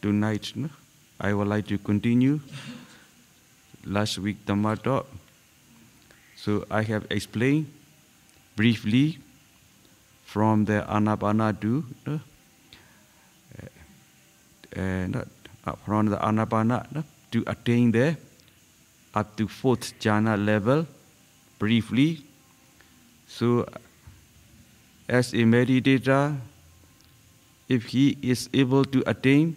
tonight, I would like to continue last week DhammaTalk. So I have explained briefly from the Anapana to from the Anapana to attain the up to fourth jhana level briefly. So as a meditator, if he is able to attain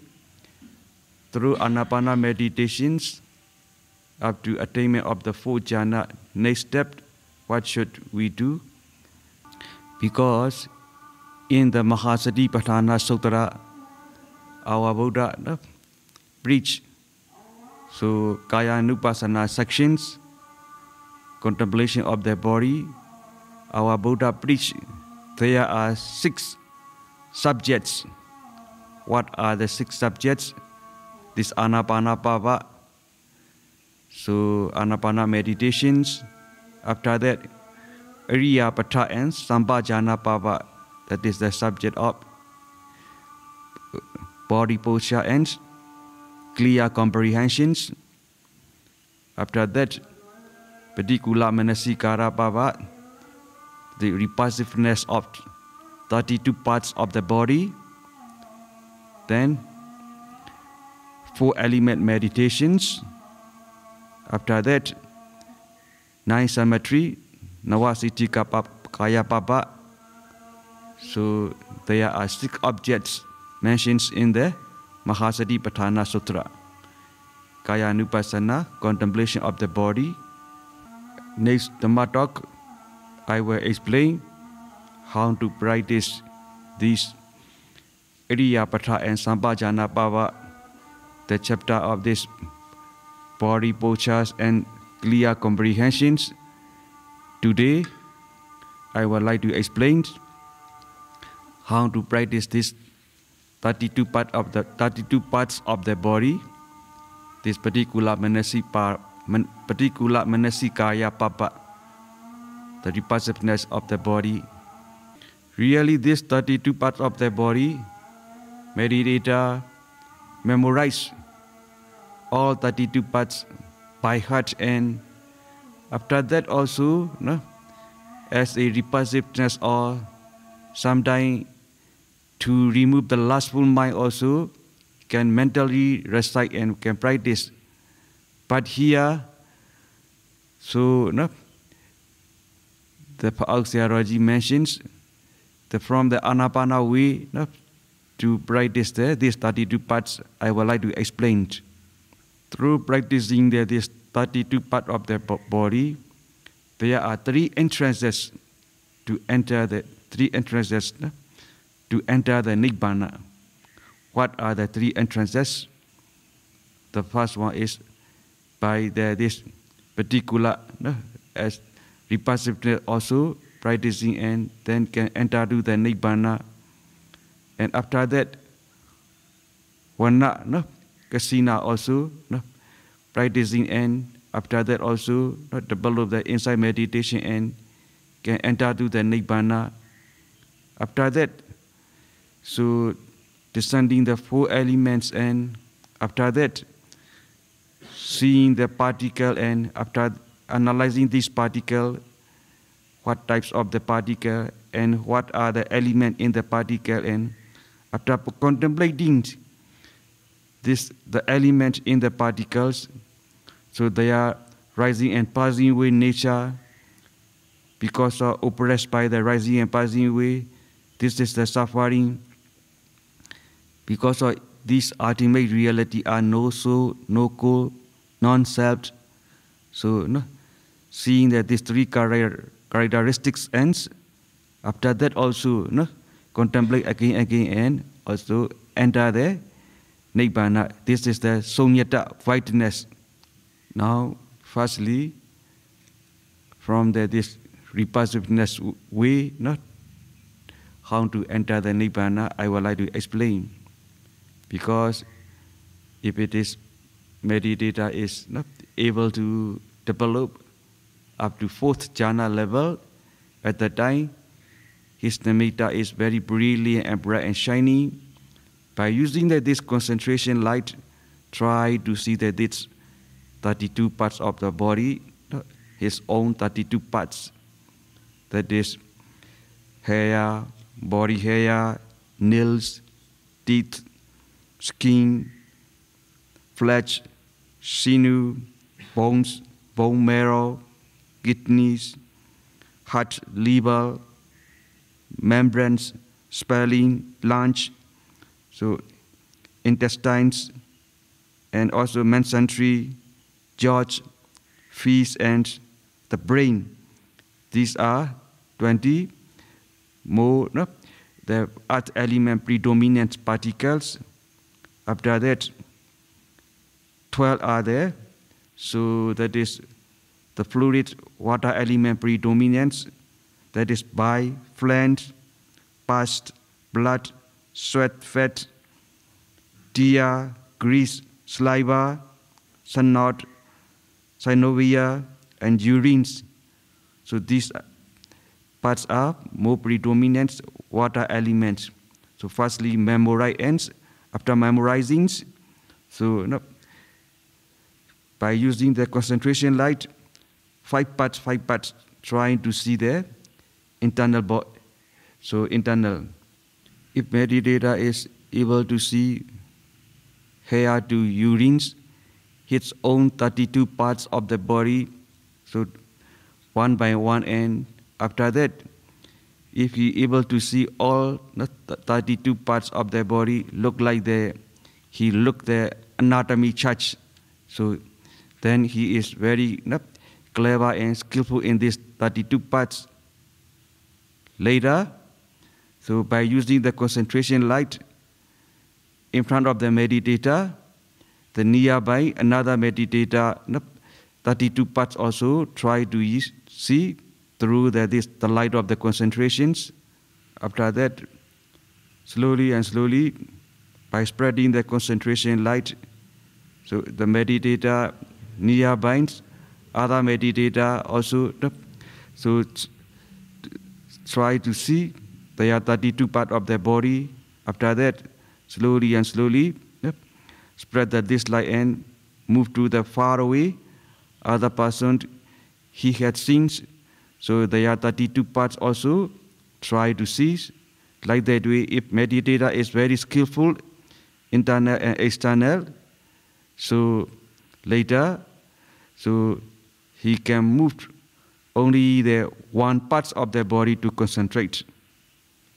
through Anapana meditations up to attainment of the fourth jhana, next step, what should we do? Because in the Mahasatipatthana Sutra, our Buddha preached so Kaya-nupassana sections, contemplation of the body. Our Buddha preached there are 6 subjects. What are the 6 subjects? This Anapanapava. So Anapana meditations. After that, Iriyapata and Sambhajanapava. That is the subject of body posture and clear comprehensions. After that, Paticula Manasikara, the repulsiveness of 32 parts of the body. Then 4 element meditations. After that, 9 symmetry, Nawasitika Kaya Papa. So there are 6 objects mentioned in the Mahasatipatthana Sutra. Kaya-nupassana, contemplation of the body. Next DhammaTalk, I will explain how to practice these Iriyapata and Sambhajanapava, the chapter of this body postures and clear comprehensions. Today, I would like to explain how to practice this 32 parts of the body, this particular manasikaya papa, the repulsiveness of the body. Really, this 32 parts of the body, meditator memorize all 32 parts by heart, and after that also, as a repulsiveness or sometimes to remove the lustful mind also, can mentally recite and can practice. But here, so the Paauxiology mentions from the Anapana way to practice these 32 parts, I would like to explain. Through practicing this 32 part of the body, there are 3 entrances to enter the Nibbana. What are the 3 entrances? The first one is by this particular as repulsiveness also practicing, and then can enter to the Nibbana. And after that, Vana, Kasina also practicing, and after that also develop the insight meditation and can enter to the Nibbana. After that, so descending the 4 elements, and after that, seeing the particle, and after analyzing this particle, what types of the particle and what are the elements in the particle, and after contemplating the elements in the particles, so they are rising and passing away nature, because of oppressed by the rising and passing away. This is the suffering. Because of this ultimate reality are no soul, no core, non-self. So seeing that these 3 characteristics ends, after that also contemplate again and also enter the Nibbana. This is the Sunyata, whiteness. Now, firstly, from this repulsiveness way, how to enter the Nibbana, I would like to explain. Because if it is meditator is not able to develop up to 4th jhana level, at that time his nimitta is very brilliant and bright and shiny. By using this concentration light, try to see that it's 32 parts of the body, his own 32 parts. That is hair, body hair, nails, teeth, skin, flesh, sinew, bones, bone marrow, kidneys, heart, liver, membranes, spleen, lungs, so intestines, and also mesentery, jaw, face, and the brain. These are 20 more, no, the earth element predominant particles. After that, 12 are there. So that is the fluid water element predominance. That is bile, phlegm, pus, blood, sweat, fat, tear, grease, saliva, snot, synovia, and urines. So these parts are more predominant water elements. So firstly, memorize. After memorizing, so by using the concentration light, 5 parts, trying to see the internal body. So internal. If meditator is able to see hair to urines, his own 32 parts of the body, so one by one, and after that, if he able to see all the 32 parts of the body look like he look the anatomy chart, so then he is very clever and skillful in these 32 parts. Later, so by using the concentration light in front of the meditator, the nearby another meditator, 32 parts also try to see through the light of the concentrations. After that, slowly and slowly, by spreading the concentration light, so the meditator nearby, other meditator also, so try to see there are 32 parts of the body. After that, slowly and slowly, spread this light and move to the far away other person he had seen. So there are 32 parts also. Try to see like that way. If meditator is very skillful, internal and external, so later, so he can move only the one part of the body to concentrate.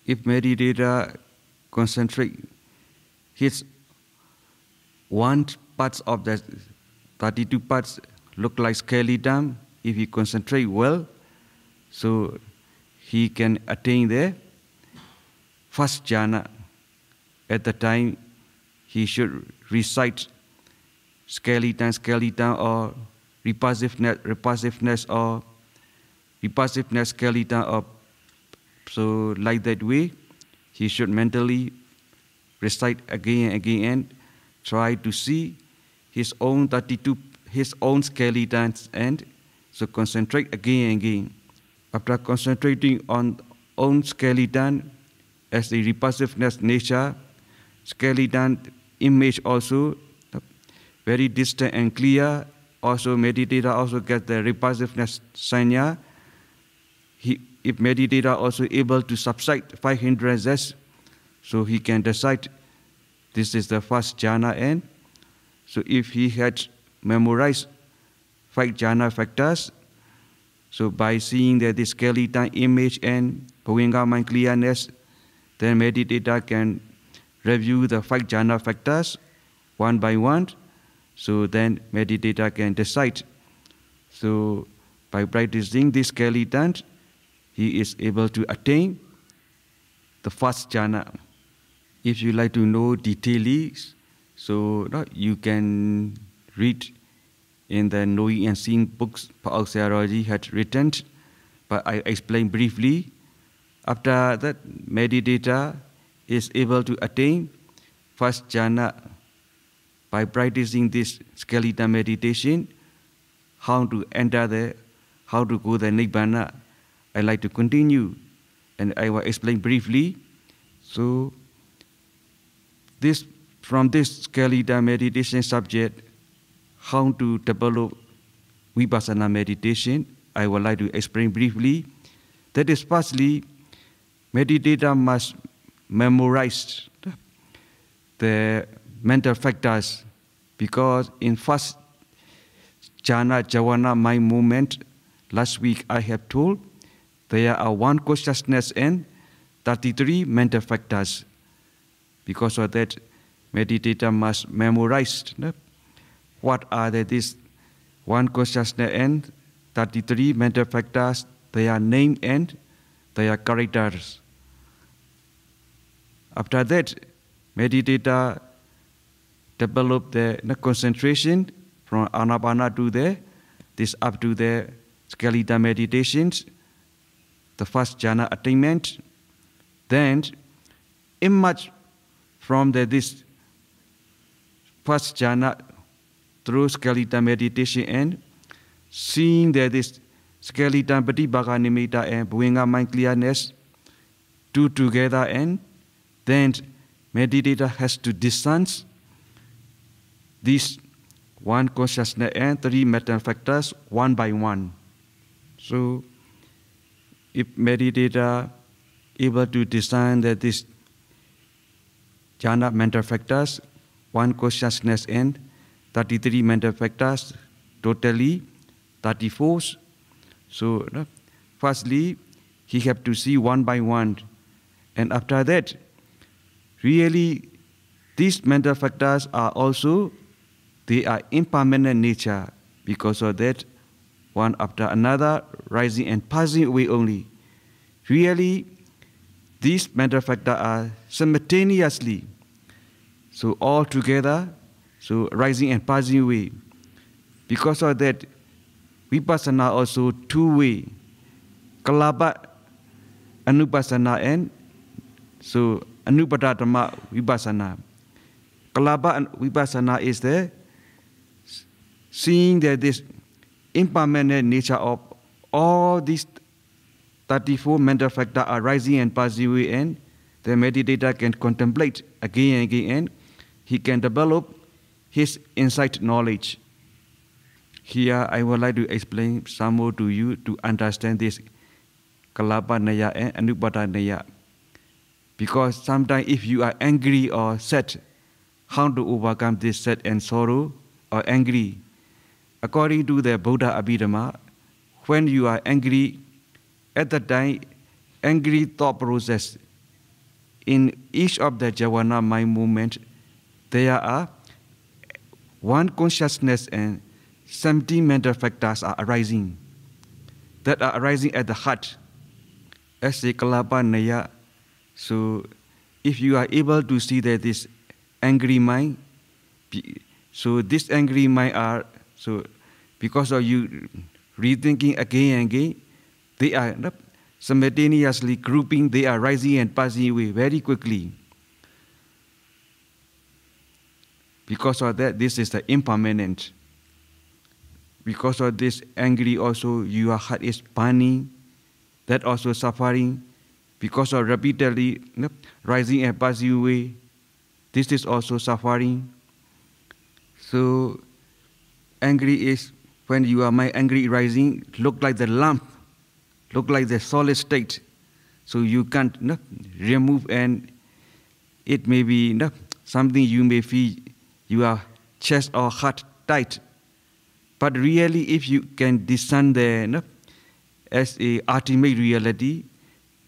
If meditator concentrate his one part of the 32 parts look like skeleton, if he concentrate well, so he can attain the first jhana. At the time, he should recite skeleton, or repulsiveness, or repulsiveness, skeleton, or so like that way, he should mentally recite again and again, try to see his own 32, his own skeletons, and so concentrate again and again. After concentrating on own skeleton as the repulsiveness nature, skeleton image also very distant and clear. Also meditator also get the repulsiveness sanya. If meditator also able to subside 5 hindrances, so he can decide this is the first jhana end. So if he had memorized 5 jhana factors, so by seeing that the skeleton image and Bhavanga mind clearness, then meditator can review the 5 jhana factors one by one. So then meditator can decide. So by practicing this skeleton, he is able to attain the first jhana. If you like to know details, so you can read in the Knowing and Seeing books Paul had written, but I explain briefly. After that, meditator is able to attain first jhana by practicing this skeleton meditation. How to enter how to go the nibbana, I like to continue, and I will explain briefly. So This from this skeletal meditation subject, how to develop vipassana meditation, I would like to explain briefly. That is, firstly, meditator must memorize the mental factors, because in first jhana, javana, mind movement, last week I have told, there are one consciousness and 33 mental factors. Because of that, meditator must memorize what are these one consciousness and 33 mental factors, their name and their characters. After that, meditator develop the concentration from anapana to this up to the skeletal meditations, the first jhana attainment. Then emerge from this first jhana through skeletal meditation and seeing that this skeletal patibhaga nimitta and bhuinga mind clearness two together, and then meditator has to distance these one consciousness and three mental factors one by one. So if meditator able to discern that this jhana mental factors, one consciousness and 33 mental factors, totally 34. So firstly, he have to see one by one. And after that, really, these mental factors are also, they are impermanent nature. Because of that, one after another, rising and passing away only. Really, these mental factors are simultaneously, so all together, so rising and passing away. Because of that, vipassana also two-way, kalapa anupassana and so anupadatama vipassana. Kalapa vipassana is the seeing that this impermanent nature of all these 34 mental factors are rising and passing away, and the meditator can contemplate again and again, and he can develop his insight knowledge. Here I would like to explain some more to you to understand this kalapa naya and anupada naya. Because sometimes if you are angry or sad, how to overcome this sad and sorrow or angry? According to the Buddha Abhidhamma, when you are angry, at the time, angry thought process, in each of the javana mind movement, there are one consciousness and 70 mental factors are arising, that are arising at the heart as a kalapa naya. So if you are able to see that this angry mind, so this angry mind are, so because of you rethinking again and again, they are simultaneously grouping, they are rising and passing away very quickly. Because of that, this is the impermanent. Because of this angry also, your heart is burning, that also suffering. Because of repeatedly rising and passing away, this is also suffering. So angry is when you are my angry rising, look like the lump, look like the solid state. So you can't remove, and it may be something you may feel your chest or heart tight. But really, if you can discern the as a ultimate reality,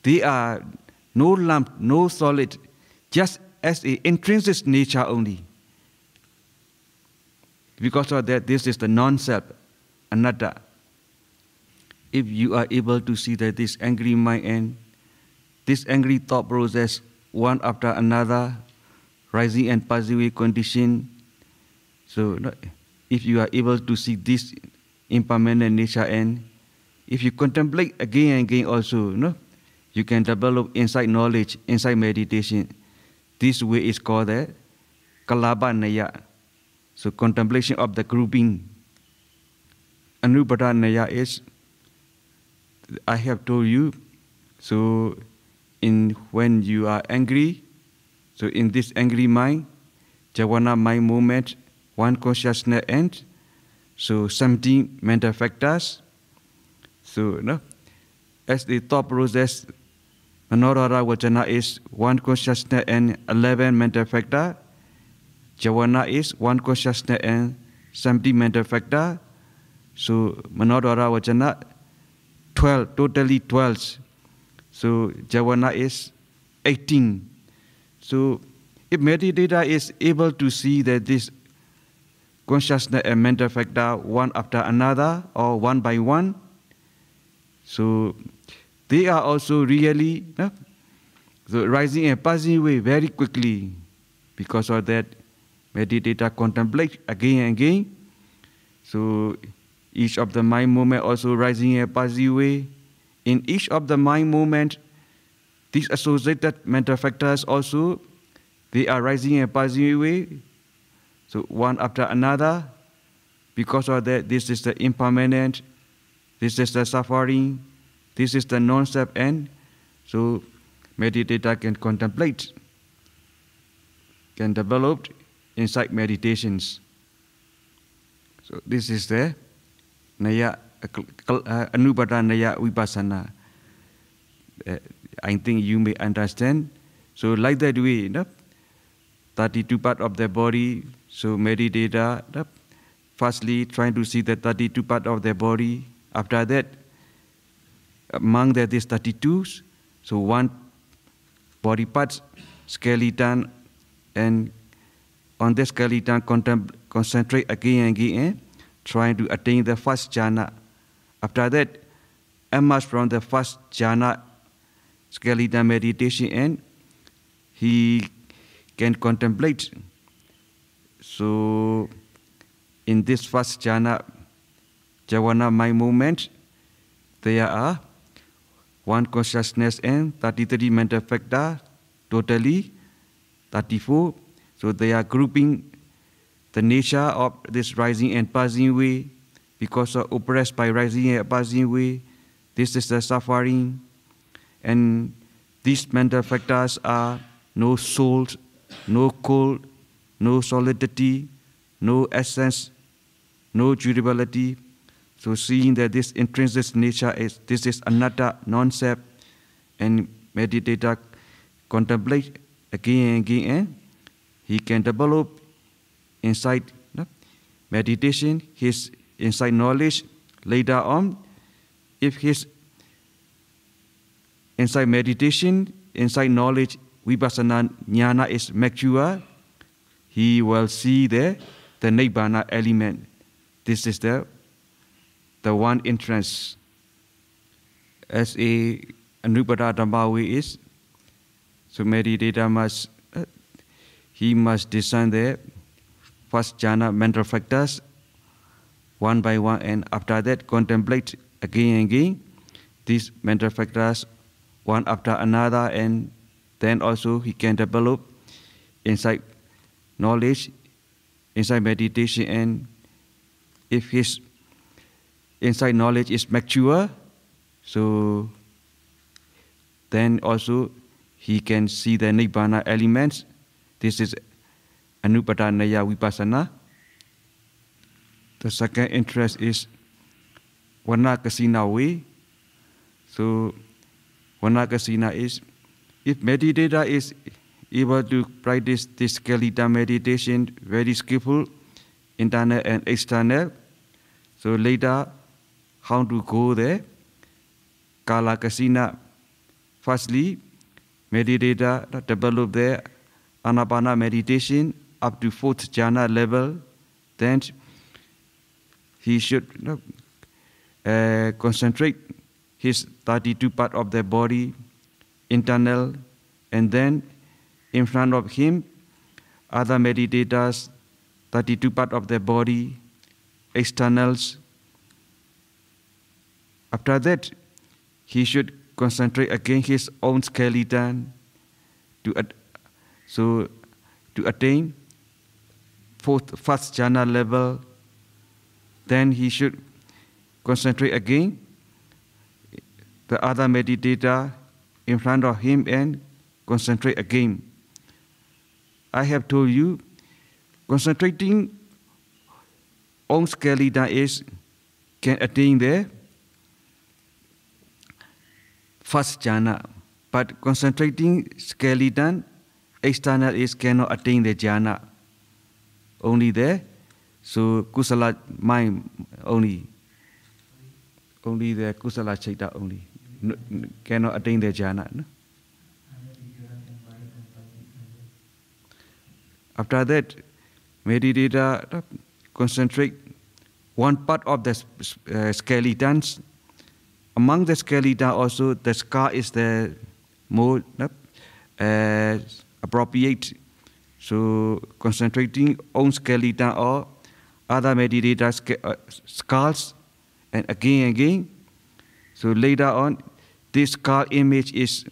they are no lump, no solid, just as a intrinsic nature only. Because of that, this is the non-self, anatta. If you are able to see that this angry mind and this angry thought process, one after another, rising and passing away condition, so if you are able to see this impermanent nature, and if you contemplate again and again also, you can develop insight knowledge, insight meditation. This way is called the kalapa naya. So contemplation of the grouping. Anupada naya is, I have told you, so when you are angry, So in this angry mind, jhana mind movement, one consciousness end. So 17 mental factors. So as the top process, Manorara Vajana is one consciousness and 11 mental factor. Jhana is one consciousness and 17 mental factor. So Manorara Vajana 12, totally 12. So jhana is 18. So if meditator is able to see that this consciousness and mental factor one after another or one by one, so they are also really so rising and passing away very quickly. Because of that, meditator contemplate again and again. So each of the mind movement also rising and passing away. In each of the mind movement, these associated mental factors also, they are rising and passing away. So one after another. Because of that, this is the impermanent, this is the suffering, this is the non-self end. So meditator can contemplate, can develop insight meditations. So this is the Naya Anubhata Naya Vipassana. I think you may understand. So like that way, 32 part of the body. So meditator, firstly trying to see the 32 part of the body. After that, among that is 32. So one body part, skeleton, and on the skeleton concentrate again and again, trying to attain the first jhana. After that, emerge from the first jhana skeleton meditation, and he can contemplate. So in this first jhana mind movement, there are one consciousness and 33 mental factor, totally 34. So they are grouping the nature of this rising and passing away. Because of oppressed by rising and passing away, this is the suffering. And these mental factors are no soul, no cold, no solidity, no essence, no durability. So seeing that this intrinsic nature is, this is anatta, non-self, and meditator contemplate again and again, he can develop insight meditation, his insight knowledge. Later on, if his insight meditation, insight knowledge, vipassana jnana is mature, he will see the nibbana element. This is the one entrance. As a Anupada Dhamma is, so meditator must, he must discern the first jhana mental factors one by one, and after that contemplate again and again these mental factors one after another, and then also he can develop insight knowledge, insight meditation, and if his insight knowledge is mature, so then also he can see the nibbana elements. This is Anupadanaya Vipassana. The second interest is Vanakasina way. So Vanakasina is, if meditator is able to practice this skeleton meditation, very skillful, internal and external, so later how to go there? Kalakasina. Firstly, meditator develop their Anapana meditation up to 4th jhana level. Then he should concentrate his 32 part of the body, internal, and then in front of him, other meditators, 32 part of the body, externals. After that, he should concentrate again his own skeleton to attain first jhana level. Then he should concentrate again the other meditator in front of him and concentrate again. I have told you, concentrating on skeleton is can attain the first jhana, but concentrating skeleton external is cannot attain the jhana. Only there, so kusala mind only the kusala chaita only cannot attain the jhana. No? After that, meditator concentrate one part of the skeletons. Among the skeleton also, the skull is the more appropriate. So concentrating on skeleton or other meditator skulls, and again. So later on, this skull image is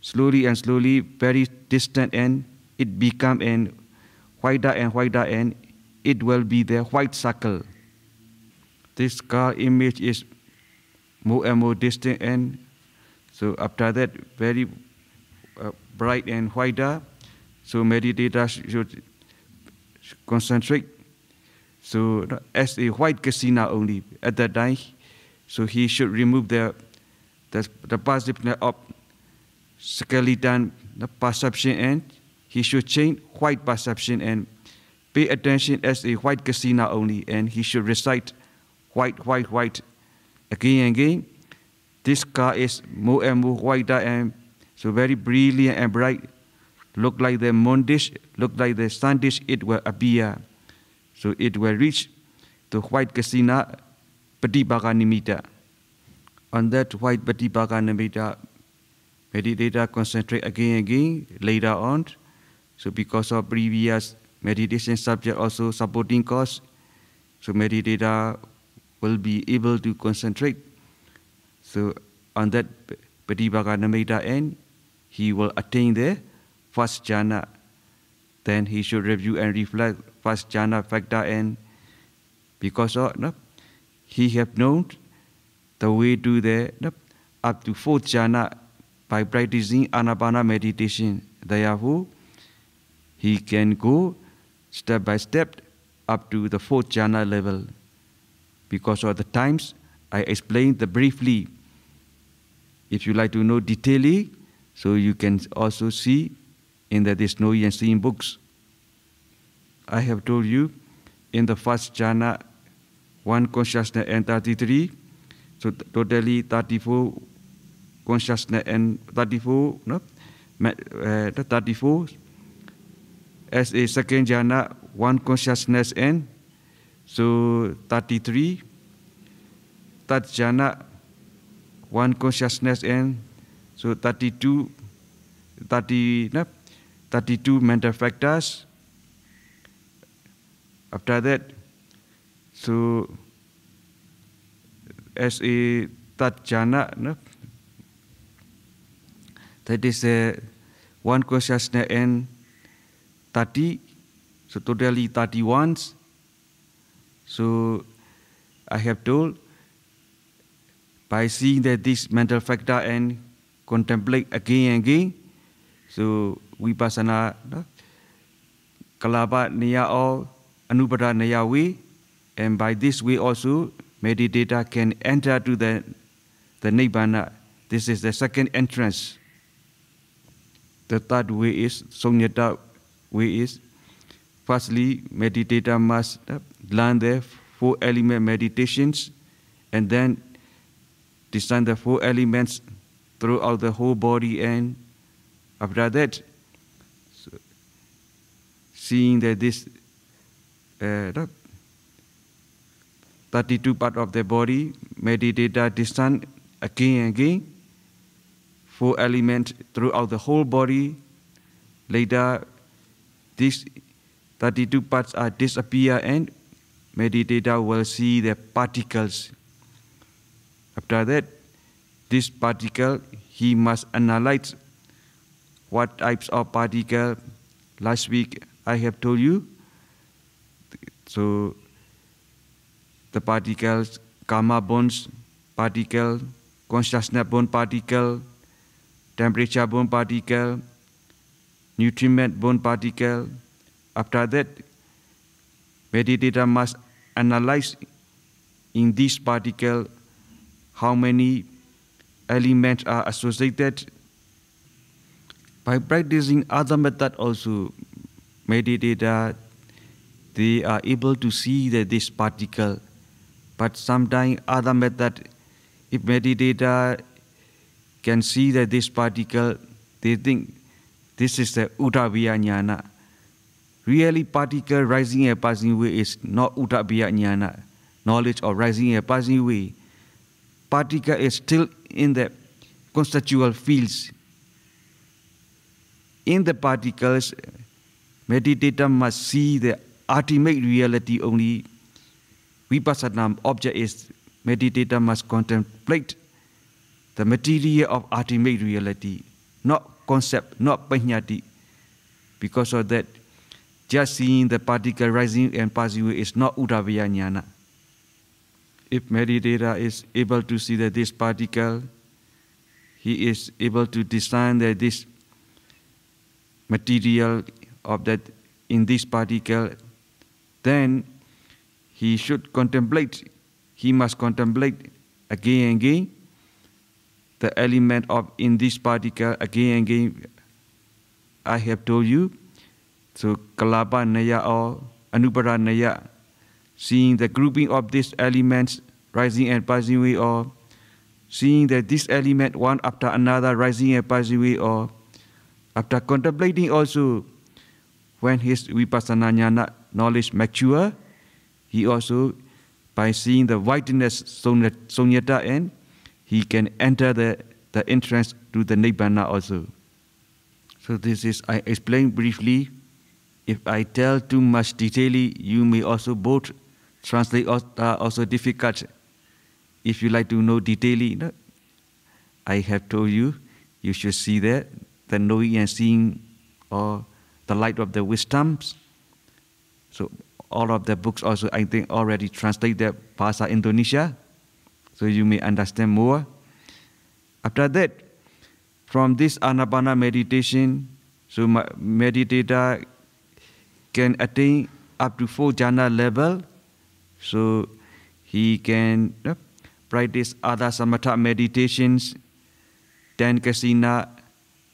slowly and slowly very distant, and it become an whiter and it will be the white circle. This skull image is more and more distant, and so after that very bright and whiter. So meditator should concentrate. So as a white kasina only at that time, so he should remove the perception of skeleton perception, and he should change white perception and pay attention as a white kasina only, and he should recite white again. This car is more and more whiter, and so very brilliant and bright. Look like the moon dish, look like the sun dish, it will appear. So it will reach the white kasina Patibhaka Nimitta. On that white Patibhaka Nimitta, meditator concentrate again later on. So because of previous meditation subject also supporting cause, so meditator will be able to concentrate. So on that Patibhaka Nimitta end, he will attain the first jhana. Then he should review and reflect first jhana factor, and because of he have known the way to the up to fourth jhana by practicing anapana meditation. Therefore, he can go step by step up to the fourth jhana level. Because of the times, I explained the briefly. If you like to know detailedly, so you can also see in the Desnoy and Seeing books. I have told you in the first jhana, one consciousness and 33, so totally 34 consciousness and 34, 34. As a second jhana, one consciousness and so 33. Third jhana, one consciousness and so 32 mental factors. After that, so as a third jhana, that is one consciousness and 30, so totally 31. So I have told, by seeing that this mental factor and contemplate again, so vipassana, kalapa niya or anupada niya way, and by this way also meditator can enter to the nibbana. This is the second entrance. The third way is sunyata way is, firstly meditator must learn the 4 element meditations, and then discern the 4 elements throughout the whole body, and after that, so seeing that this 32 part of the body, meditator discern again 4 elements throughout the whole body. Later, these 32 parts are disappear, and meditator will see the particles. After that, this particle, he must analyze what types of particle. Last week I have told you. So the particles, karma bonds particle, consciousness bond particle, temperature bond particle, nutriment, bone particle. After that, meditator must analyze in this particle how many elements are associated. By practicing other method also, meditator, they are able to see that this particle. But sometimes other method, if meditator can see that this particle, they think this is the Uttavaya Jnana. Really, particle rising and passing away is not Uttavaya Jnana, knowledge of rising and passing away. Particle is still in the conceptual fields. In the particles, meditator must see the ultimate reality only. Vipassana object is meditator must contemplate the material of ultimate reality, not concept, not paññati. Because of that, just seeing the particle rising and passing away is not Uttavaya Jnana. If meditator is able to see that this particle, he is able to discern that this material of that in this particle, then he should contemplate, he must contemplate again and again the element of in this particle again and again. I have told you, so Kalapa Naya or Anupara Naya, seeing the grouping of these elements rising and passing away, or seeing that this element one after another rising and passing away, or after contemplating also, when his vipassana jnana knowledge mature, he also, by seeing the whiteness sunyata, and he can enter the entrance to the nibbana also. So this is, I explain briefly. If I tell too much detailing, you may also both translate also difficult. If you like to know detailing, I have told you, you should see that, the knowing and seeing, or the light of the wisdoms. So all of the books also, I think, already translate the Bahasa Indonesia, so you may understand more. After that, from this Anapana meditation, so meditator can attain up to 4 jhana level, so he can practice other samatha meditations, 10 kasina,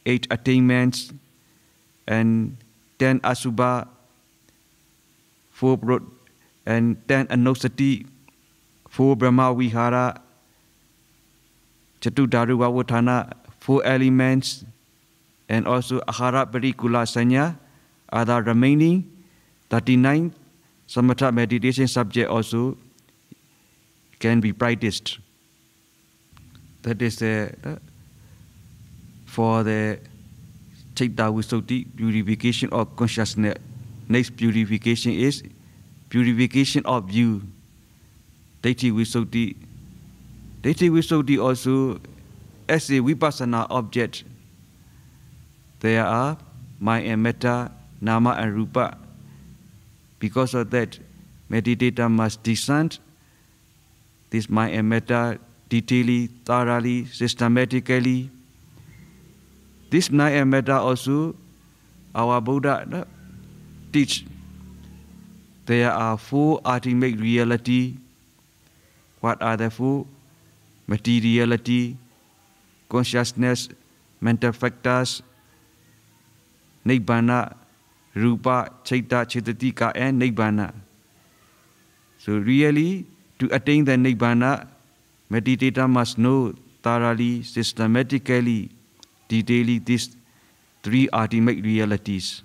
8 attainments, and 10 asubha, 4 brod, and 10 anusati, 4 brahma vihara, chatudaru vavutthana, 4 elements, and also ahara parikula sanya, other remaining 39 samatha meditation subject also can be practiced. That is for the Chitta Visuddhi, purification of consciousness. Next purification is purification of view. Daithi Visuddhi. Daithi Visuddhi also, as a vipassana object, there are mind and metta, nama and rupa. Because of that, meditator must discern this mind and metta detailedly, thoroughly, systematically. This mind and metta also, our Buddha teach. There are 4 ultimate reality. What are the 4? Materiality, consciousness, mental factors, nibbana, rupa, citta, cittatika, and nibbana. So really, to attain the nibbana, meditator must know thoroughly, systematically, detailing these 3 ultimate realities.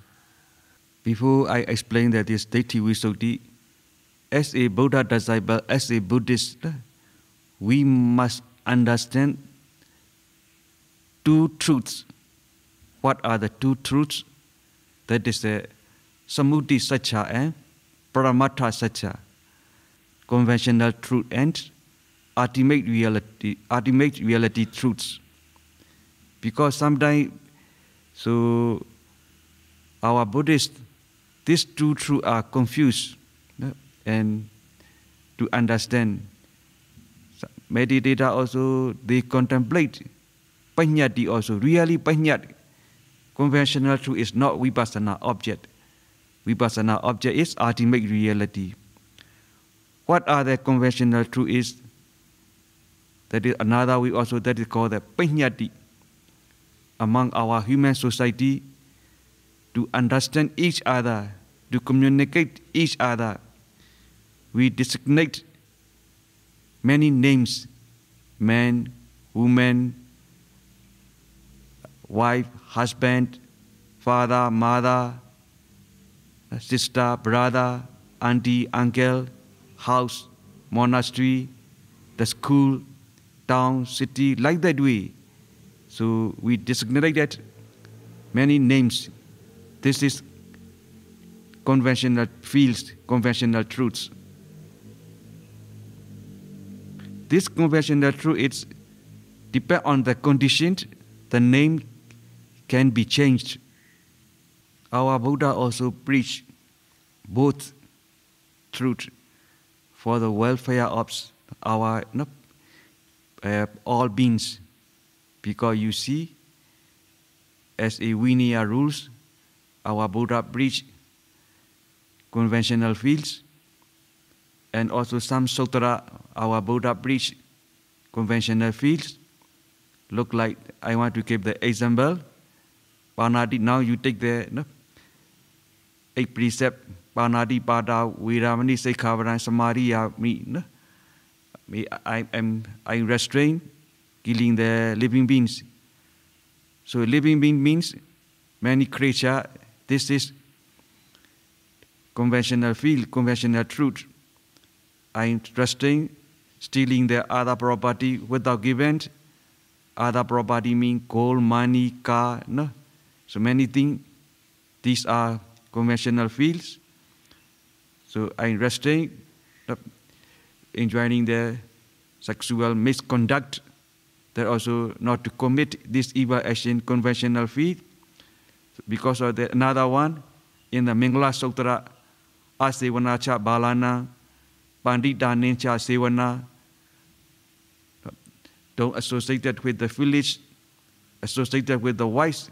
Before I explain that this Daithi Visuddhi, as a Buddha disciple, as a Buddhist, we must understand 2 truths. What are the 2 truths? That is the Samudhi Satcha and Paramattha Satcha, conventional truth and ultimate reality truths. Because sometimes, so our Buddhists, these 2 truths are confused, and to understand. Meditator also, they contemplate paññati also, really paññat. conventional truth is not vipassana object. Vipassana object is ultimate reality. What are the conventional truth is? That is another way also that is called the paññatti. Among our human society, to understand each other, to communicate each other, we designate many names, man, woman, wife, husband, father, mother, sister, brother, auntie, uncle, house, monastery, the school, town, city, like that way. So we designate many names. This is conventional fields, conventional truths. This conventional truth is depend on the conditions. The name can be changed. Our Buddha also preached both truth for the welfare of our all beings. Because you see, as a Vinaya rules, our Buddha preached conventional fields, and also some sutra, our Buddha preached conventional fields. Look like, I want to give the example. Panadi, now you take the 8 precept, Panadi, Pada, Viramani, Sekhavaran, Samadhi, I restrain killing the living beings. So living being means many creatures. This is conventional field, conventional truth. I restrain stealing their other property without giving. Other property mean gold, money, car, no. So many things. These are conventional fields. So I restrain enjoying the sexual misconduct. That also not to commit this evil action, conventional field. Because of the another one, in the Mingala Sutra, Asevana cha balana, Pandita nincha sevana. Don't associate that with the foolish, associate that with the wise.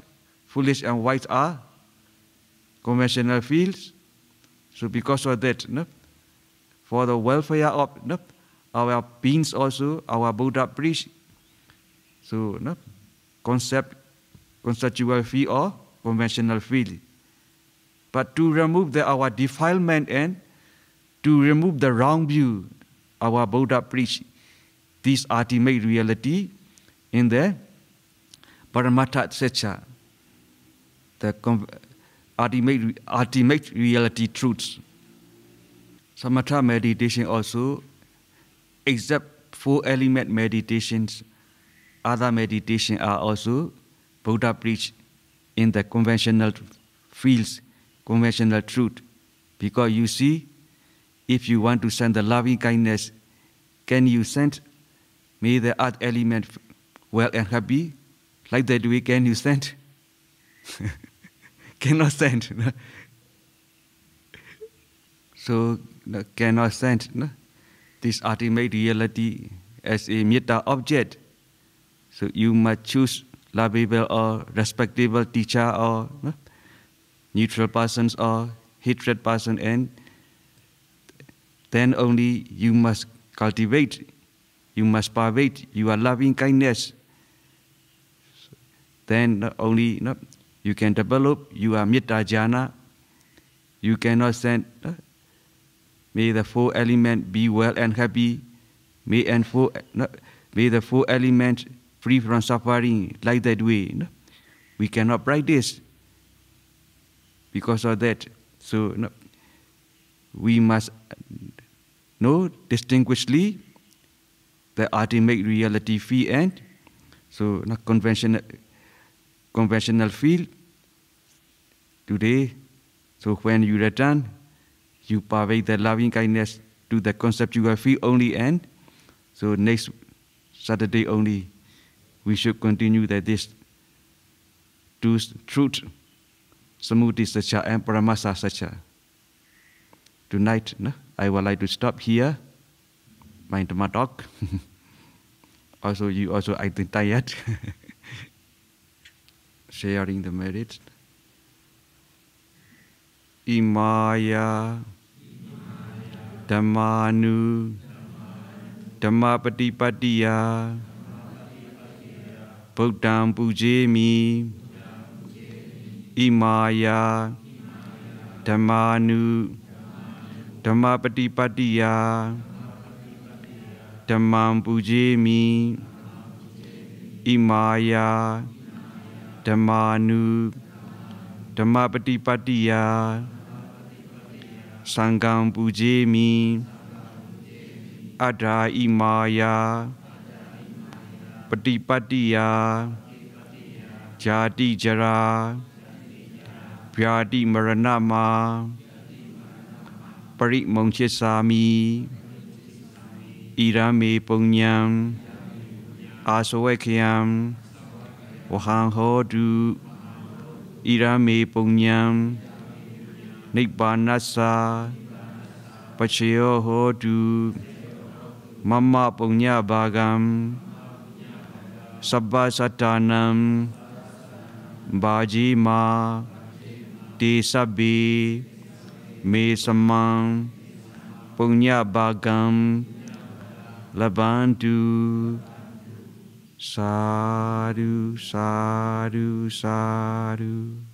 Foolish and wise are conventional fields. So because of that, for the welfare of our beings also, our Buddha preached. So, conceptual field or conventional field. But to remove our defilement and to remove the wrong view, our Buddha preached this ultimate reality in the Paramattha Secca, the ultimate reality truths. Samatha meditation also, except 4 element meditations, other meditations are also Buddha preached in the conventional fields, conventional truth. Because you see, if you want to send the loving kindness, can you send may the earth element well and happy? Like that way, can you send? Cannot send. So, cannot send this ultimate reality as a metta object. So you must choose lovable or respectable teacher or neutral persons or hatred person, and then only you must cultivate, you must pervade your loving kindness. Then only you can develop your metta jhana. You cannot send, may the 4 elements be well and happy, may the 4 elements free from suffering, like that way. We cannot practice because of that. So we must know distinguishly the ultimate reality field and so conventional field today. So when you return, you pervade the loving kindness to the conceptual field only, and so next Saturday only we should continue that this two truth, Samudhi Satcha and Paramasa Satcha. Tonight, I would like to stop here, my Dhamma talk. Also, you also, I think, tired. sharing the merits. Imaya Dhammanu Dhammapatipatiya Buddham Pujemi Imaya Dhammanu Dhammapatipatiya Dhammam Pujemi Imaya Dhammanu Dhammapatipatiya Sangham Pujemi Adha Imaya Patipatiya Jati Jara Vyadi Maranama Parimongchesami Irame Punyam Asowekyam Wahang Hodu Irame Punyam Nibbānassa Pachayo Hodu Mama Punya Bhagam Sabba Satanam Bhajima Te Sabbe Me Samam Punya Bhagam Labantu Sadhu Sadhu Sadhu